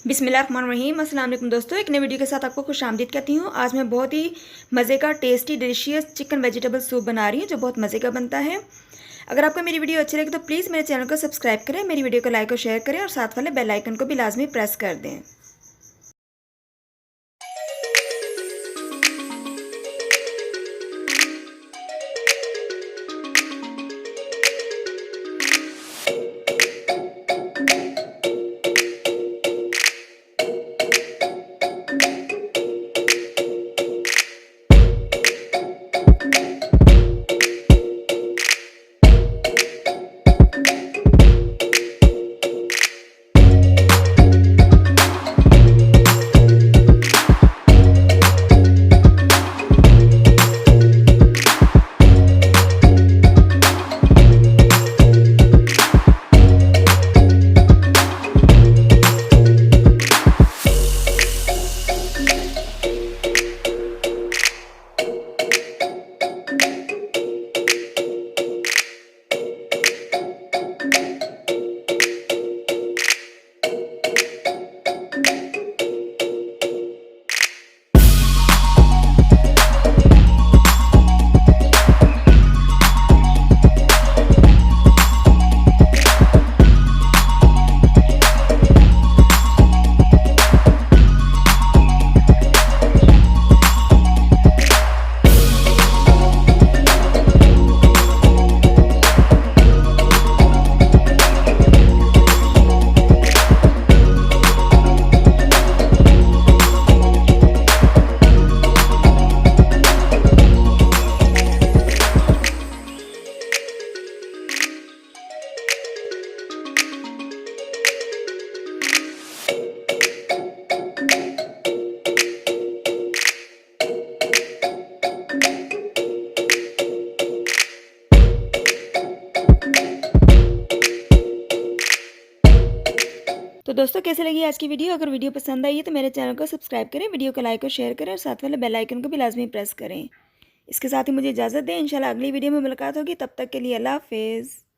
बिस्मिल्लाहिर्रहमानिर्रहीम। अस्सलाम वालेकुम दोस्तों, एक नई वीडियो के साथ आपको खुशामदीद कहती हूँ। आज मैं बहुत ही मज़े का tasty delicious chicken vegetable soup बना रही हूँ जो बहुत मज़े का बनता है। अगर आपको मेरी वीडियो अच्छी लगे तो प्लीज़ मेरे चैनल को सब्सक्राइब करें, मेरी वीडियो को लाइक और शेयर करें और साथ वाले बेल आइकन को भी लाजमी प्रेस कर दें। तो दोस्तों, कैसे लगी आज की वीडियो? अगर वीडियो पसंद आई है तो मेरे चैनल को सब्सक्राइब करें, वीडियो को लाइक और शेयर करें और साथ वाले बेल आइकन को भी लाजमी प्रेस करें। इसके साथ ही मुझे इजाज़त दें। इंशाल्लाह अगली वीडियो में मुलाकात होगी। तब तक के लिए अल्लाह हाफ़िज़।